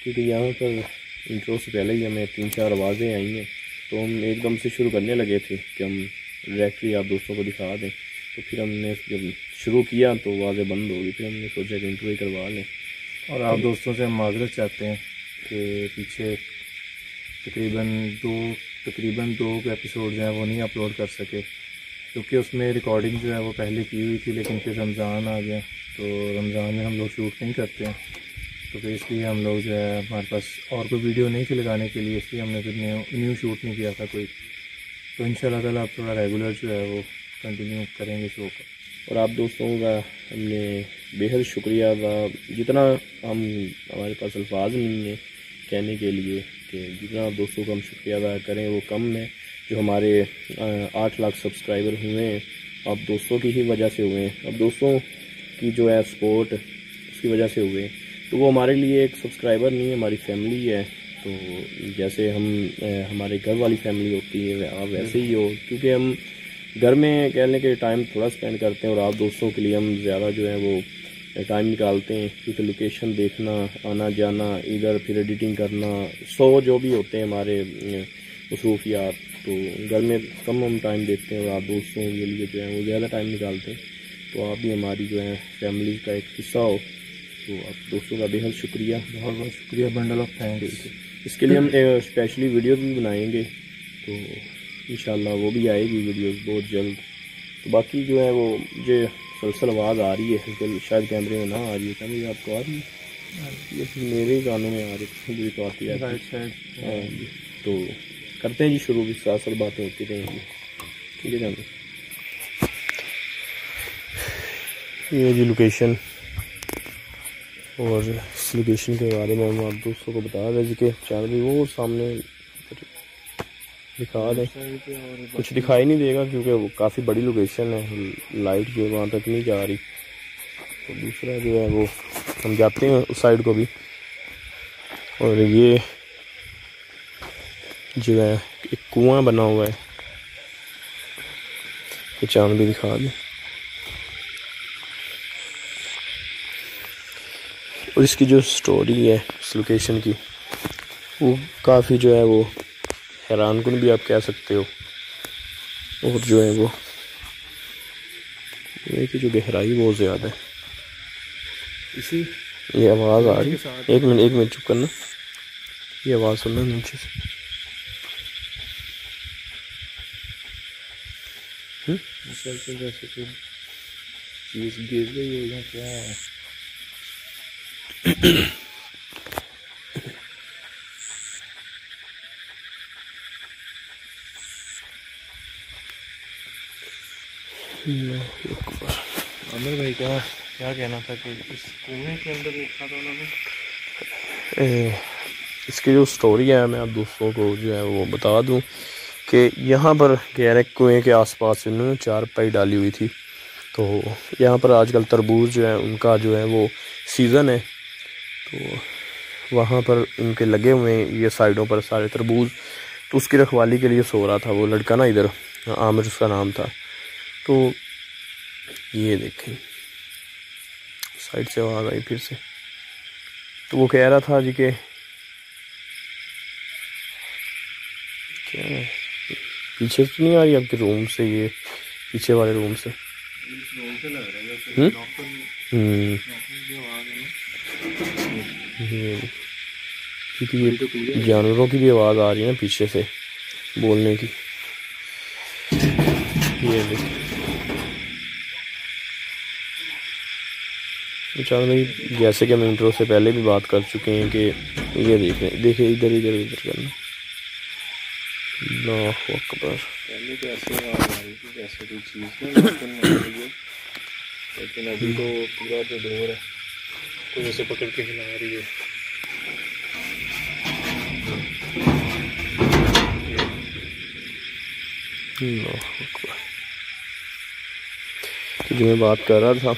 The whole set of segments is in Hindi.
क्योंकि यहाँ पर इंट्रो से पहले ही हमें 3-4 आवाज़ें आई हैं, तो हम एकदम से शुरू करने लगे थे कि हम डायरेक्टली आप दोस्तों को दिखा दें। तो फिर हमने जब शुरू किया तो आवाज़ें बंद हो गई, फिर हमने सोचा कि इंट्रो ही करवा लें। और आप दोस्तों से हम माजरत चाहते हैं कि पीछे तकरीबन दो एपिसोड जो हैं वो नहीं अपलोड कर सके, क्योंकि उसमें रिकॉर्डिंग जो है वो पहले की हुई थी, लेकिन फिर रमज़ान आ गया, तो रमज़ान में हम लोग शूट नहीं करते हैं, तो फिर इसलिए हम लोग जो है हमारे पास और कोई वीडियो नहीं थी लगाने के लिए, इसलिए हमने फिर न्यू शूट नहीं किया था कोई। तो इंशाल्लाह ताला आप थोड़ा रेगुलर जो है वो कंटिन्यू करेंगे शो को। और आप दोस्तों का हमने बेहद शुक्रिया अदा, जितना हमारे पास अल्फाज नहीं है कहने के लिए कि जितना आप दोस्तों को हम शुक्रिया अदा करें वो कम है। जो हमारे 8 लाख सब्सक्राइबर हुए हैं आप दोस्तों की ही वजह से हुए हैं, अब दोस्तों की जो है सपोर्ट उसकी वजह से हुए, तो वो हमारे लिए एक सब्सक्राइबर नहीं है, हमारी फैमिली है। तो जैसे हमारे घर वाली फैमिली होती है आप वैसे ही हो, क्योंकि हम घर में कहने के टाइम थोड़ा स्पेंड करते हैं और आप दोस्तों के लिए हम ज़्यादा जो है वो टाइम निकालते हैं, क्योंकि लोकेशन देखना, आना जाना, इधर फिर एडिटिंग करना, जो भी होते हैं हमारे मसरूफियात, तो घर में कम हम टाइम देते हैं और आप दोस्तों के लिए जो है वो ज़्यादा टाइम निकालते हैं। तो आप भी हमारी जो है फैमिली का एक हिस्सा हो, तो आप दोस्तों का बेहद शुक्रिया, बहुत बहुत शुक्रिया, बंडल ऑफ थैंक्स। इसके लिए हम स्पेशली वीडियोज़ भी बनाएंगे, तो इंशाल्लाह वो भी आएगी वीडियोस बहुत जल्द। तो बाकी जो है वो मुझे सलसल आवाज़ आ रही है, शायद कैमरे में ना आ रही है, कैमरे में आपको आ रही है? ये मेरे ही गानों में आ रही है, मुझे तो आती है। हाँ जी, तो करते हैं जी शुरू, भी साथ साथ बातें होती रहेंगी, ठीक है जनाब। ये जी लोकेशन, और इस लोकेशन के बारे में हम आप दोस्तों को बता रहे थे कि चैनल वो सामने दिखा दें, कुछ दिखाई नहीं देगा क्योंकि वो काफ़ी बड़ी लोकेशन है, लाइट जो वहाँ तक नहीं जा रही। तो दूसरा जो है वो हम जाते हैं उस साइड को भी, और ये जो है एक कुआं बना हुआ है, ये चांद भी दिखा दें। और इसकी जो स्टोरी है इस लोकेशन की वो काफ़ी जो है वो हैरानकुन भी आप कह सकते हो, और जो है वो ये की जो गहराई बहुत ज़्यादा है। इसी ये आवाज़ आ रही है, एक मिनट चुप करना, ये आवाज़ सुनना नीचे से। जैसे कोई चीज़ गिर रही है या क्या है? आमिर भाई का क्या कहना था कि इस कुएं के अंदर देखा था उन्होंने? इसकी जो स्टोरी है मैं आप दोस्तों को जो है वो बता दूं कि यहाँ पर गहरे कुएं के आसपास इन्होंने चारपाई डाली हुई थी। तो यहाँ पर आजकल तरबूज जो है उनका जो है वो सीज़न है, तो वहाँ पर उनके लगे हुए हैं ये साइडों पर सारे तरबूज। तो उसकी रखवाली के लिए सो रहा था वो लड़का ना, इधर आमिर उसका नाम था। तो ये देखें साइड से आवाज़ आई फिर से, तो वो कह रहा था जी के क्या है, पीछे से नहीं आ रही आपके रूम से, ये पीछे वाले रूम से क्योंकि ये जानवरों की भी आवाज़ आ रही है ना पीछे से बोलने की। ये देखिए चांद भाई, जैसे कि हम इंट्रो से पहले भी बात कर चुके हैं कि ये देखिए इधर करना। अल्लाहु अकबर। पहले तो ऐसे आवाज़ आ रही थी जैसे कोई चीज़ ना, लेकिन अभी तो पूरा जो डोर है तो उसे पकड़ के हिला रही है। तो जो मैं बात कर रहा था,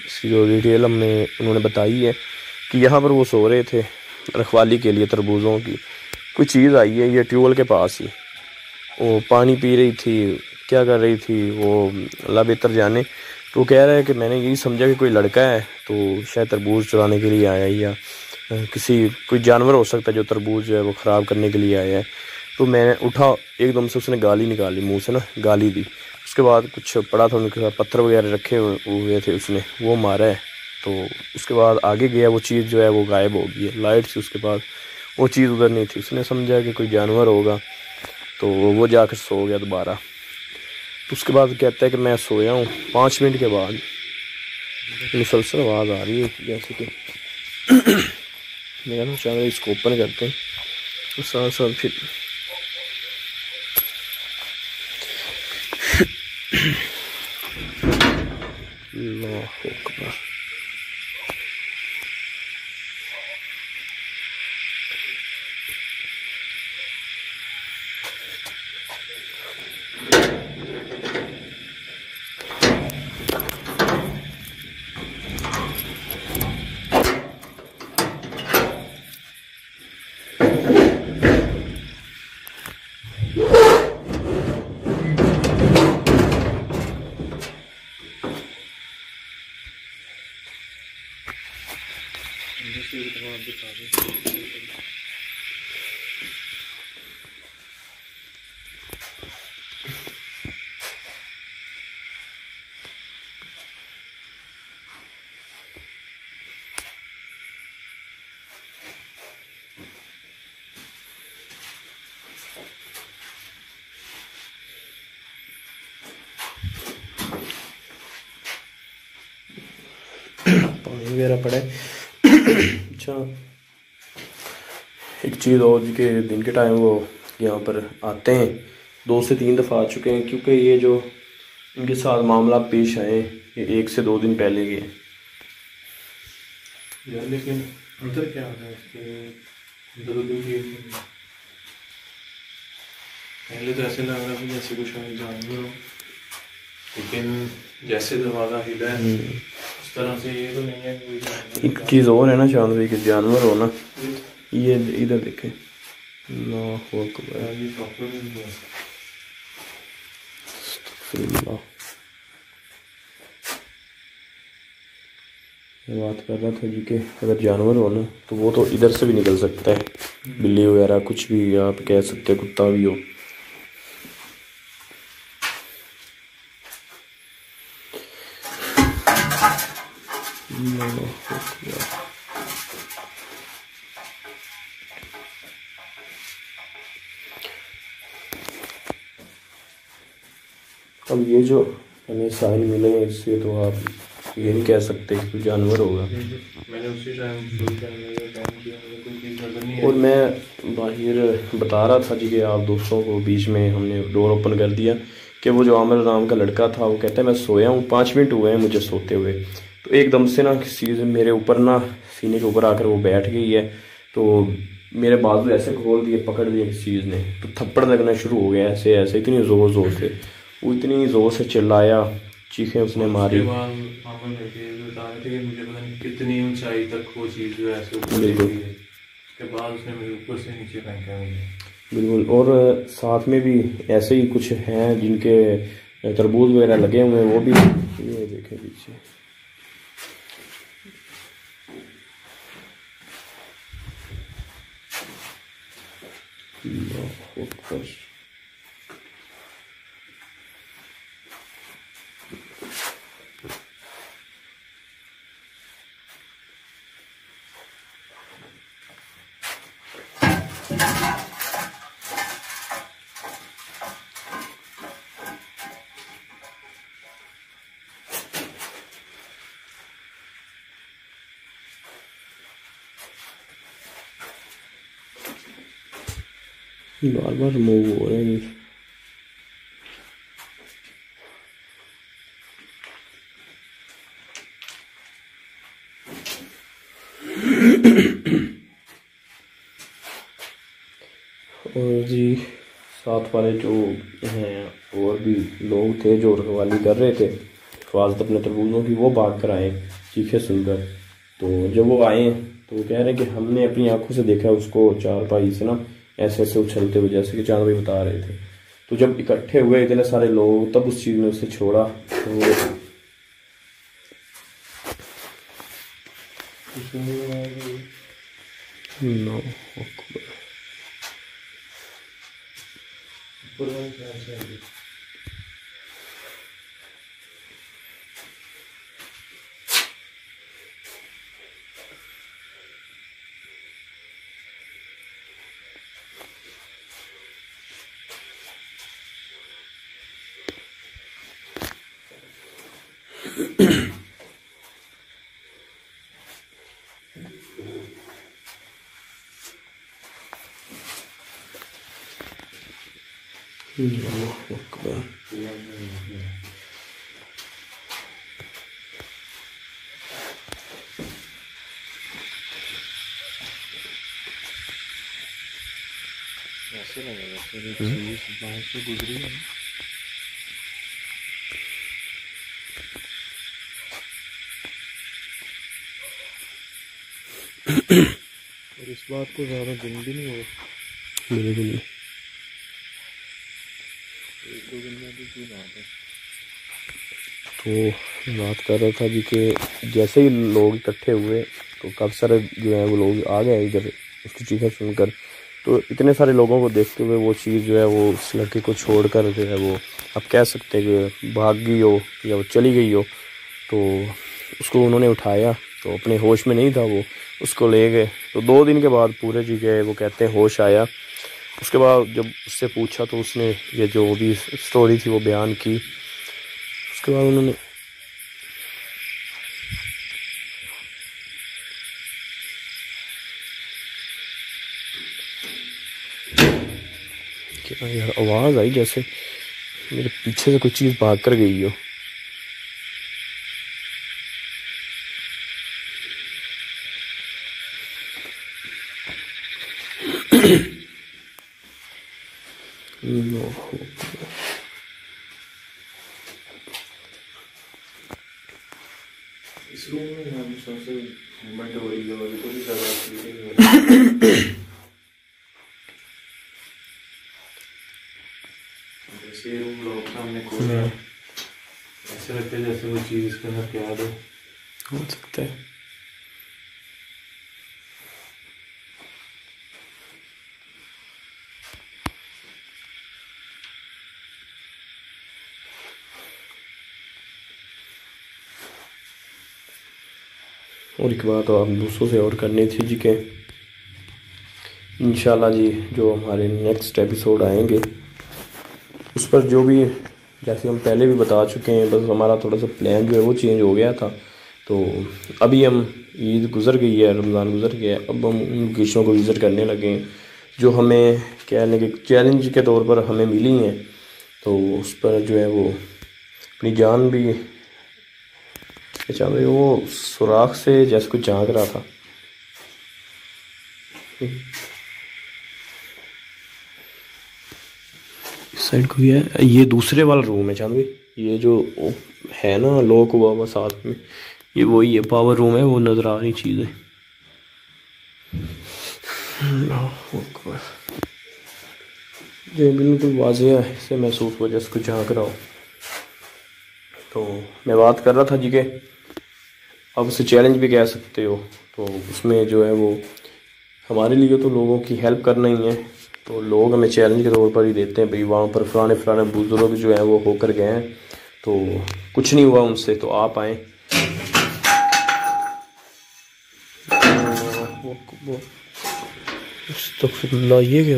इसकी जो डिटेल उन्होंने बताई है कि यहाँ पर वो सो रहे थे रखवाली के लिए तरबूजों की। कोई चीज़ आई है ये ट्यूबवेल के पास ही, वो पानी पी रही थी, क्या कर रही थी वो अल्लाह बेहतर जाने। तो कह रहा है कि मैंने यही समझा कि कोई लड़का है तो शायद तरबूज चुराने के लिए आया, या किसी कोई जानवर हो सकता है जो तरबूज जो है वो ख़राब करने के लिए आया है। तो मैं उठा, एकदम से उसने गाली निकाली मुंह से ना, गाली दी। उसके बाद कुछ पड़ा था उनके साथ, पत्थर वगैरह रखे हुए थे, उसने वो मारा है। तो उसके बाद आगे गया, वो चीज़ जो है वो गायब हो गई है। लाइट थी उसके बाद, वो चीज़ उधर नहीं थी। उसने समझा कि कोई जानवर होगा, तो वो जाकर सो गया दोबारा। तो उसके बाद कहता है कि मैं सोया हूँ, 5 मिनट के बाद मुसलसल आवाज़ आ रही है जैसे कि मेरा ना चैनल इसको ओपन करते हैं तो साथ साथ फिर अल्लाह अकबर। पानी वगैरह पड़े। अच्छा, एक चीज़ और कि दिन के टाइम वो यहाँ पर आते हैं, 2 से 3 दफ़ा आ चुके हैं, क्योंकि ये जो इनके साथ मामला पेश आए ये 1 से 2 दिन पहले के यार। लेकिन अंदर क्या होता है इसके, पहले तो ऐसे लग रहा था जैसे कुछ जानवर हो, लेकिन जैसे दरवाज़ा हिला है उस तरह से ये तो नहीं है कोई जानवर। एक चीज़ और है ना चांद भाई, कि जानवर हो ना, ये इधर देखें, मैं बात कर रहा था जी कि अगर जानवर हो ना तो वो तो इधर से भी निकल सकता है, बिल्ली वगैरह कुछ भी आप कह सकते हैं, कुत्ता भी हो। अब ये जो हमें साइन मिले हैं इससे तो आप ये नहीं कह सकते कि कोई जानवर होगा। मैंने उसी टाइम और मैं बाहर बता रहा था जी कि आप दोस्तों को, बीच में हमने डोर ओपन कर दिया कि वो जो आमिर नाम का लड़का था वो कहता है मैं सोया हूँ, 5 मिनट हुए हैं मुझे सोते हुए। तो एकदम से ना किसी चीज़ मेरे ऊपर ना, सीने के ऊपर आकर वो बैठ गई है। तो मेरे बाजू ऐसे खोल दिए, पकड़ दिए किसी चीज़ ने, तो थप्पड़ लगना शुरू हो गया ऐसे ऐसे, इतनी ज़ोर ज़ोर से, वो इतनी ज़ोर से चिल्लाया, चीखें उसने मारी। मुझे पता नहीं कितनी ऊंचाई तक वो चीज़ जो है ऐसे ऊपर ले गई है, उसके बाद उसने मेरे ऊपर से नीचे फेंका मुझे। बिल्कुल। और साथ में भी ऐसे ही कुछ हैं जिनके तरबूज वगैरह लगे हुए हैं, वो भी ये देखें पीछे। बार बार मूव हो रहे हैं। और जी साथ वाले जो हैं और भी लोग थे जो रखवाली कर रहे थे हिफाजत अपने तरबूजों की, वो भाग कर आए चीखे सुनकर। तो जब वो आए तो वो कह रहे हैं कि हमने अपनी आंखों से देखा उसको चारपाई से ना ऐसे ऐसे उछलते हुए, जैसे कि चांद भाई बता रहे थे। तो जब इकट्ठे हुए इतने सारे लोग, तब उस चीज़ ने उसे छोड़ा। तो नो ऐसे लगेगा फिर एक चीज बाहर से गुजरी है। और इस बात को ज़्यादा दिन भी नहीं हुआ, बिल्कुल नहीं। एक दो दिन में भी की बात है। तो बात कर रहा था अभी कि जैसे ही लोग इकट्ठे हुए तो काफ़ी सारे जो है वो लोग आ गए इधर उसकी चीखें सुनकर। तो इतने सारे लोगों को देखते हुए वो चीज़ जो है वो उस लड़के को छोड़कर जो है वो आप कह सकते हैं कि भाग गई हो या वो चली गई हो। तो उसको उन्होंने उठाया तो अपने होश में नहीं था वो, उसको ले गए। तो 2 दिन के बाद पूरे जी गए, वो कहते हैं होश आया। उसके बाद जब उससे पूछा तो उसने ये जो भी स्टोरी थी वो बयान की। उसके बाद उन्होंने क्या यार आवाज़ आई जैसे मेरे पीछे से कोई चीज़ भाग कर गई हो। इस रूम में हम सबसे मूवमेंट हो रही है और कोई ज़्यादा फीलिंग नहीं हो रही। जैसे रूम लोग सामने खोला ऐसे लगता है जैसे वो चीज़ इसके अंदर कैद हो सकता है। और एक बात तो आप दूसरों से और करनी थी जी के इंशाल्लाह जी जो हमारे नेक्स्ट एपिसोड आएंगे उस पर जो भी जैसे हम पहले भी बता चुके हैं, बस हमारा थोड़ा सा प्लान जो है वो चेंज हो गया था। तो अभी हम ईद गुज़र गई है, रमज़ान गुज़र गया है, अब हम उन लोकेशनों को विज़िट करने लगे हैं जो हमें कहने के चैलेंज के तौर पर हमें मिली हैं। तो उस पर जो है वो अपनी जान भी अच्छा भाई वो सुराख से जैसे कुछ झांक रहा था। इस साइड को भी है, ये दूसरे वाला रूम है चांद भाई। ये जो है ना लॉक हुआ हुआ साथ में, ये वही है पावर रूम है, वो नज़र आ रही चीज़ है। ये बिल्कुल वाज़ेह है, इससे महसूस हुआ जैसे कुछ झांक रहा हो। तो मैं बात कर रहा था जी के अब उसे चैलेंज भी कह सकते हो। तो उसमें जो है वो हमारे लिए तो लोगों की हेल्प करना ही है। तो लोग हमें चैलेंज के तौर पर ही देते हैं भाई वहाँ पर फलाने बुजुर्ग जो हैं वो होकर गए हैं तो कुछ नहीं हुआ उनसे, तो आप आएँ। तो ये क्या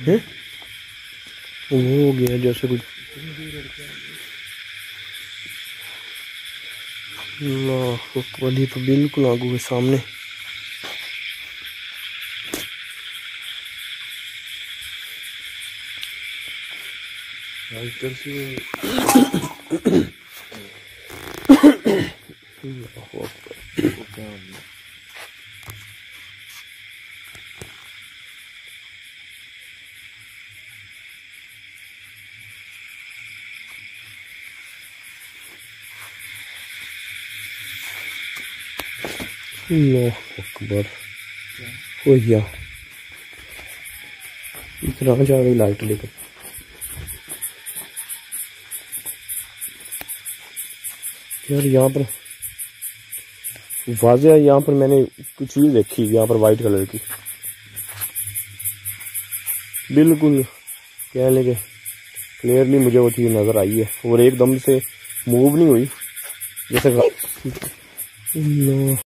है? वो हो गया जैसे कुछ वाली तो बिल्कुल आगू के सामने। अल्लाह अकबर हो गया इतना जा रही लाइट लेकर। यार यहाँ पर वाज़ेह यहाँ पर मैंने कुछ चीज़ देखी यहाँ पर वाइट कलर की, बिल्कुल कह लेंगे क्लियरली मुझे वो चीज़ नज़र आई है और एकदम से मूव नहीं हुई जैसे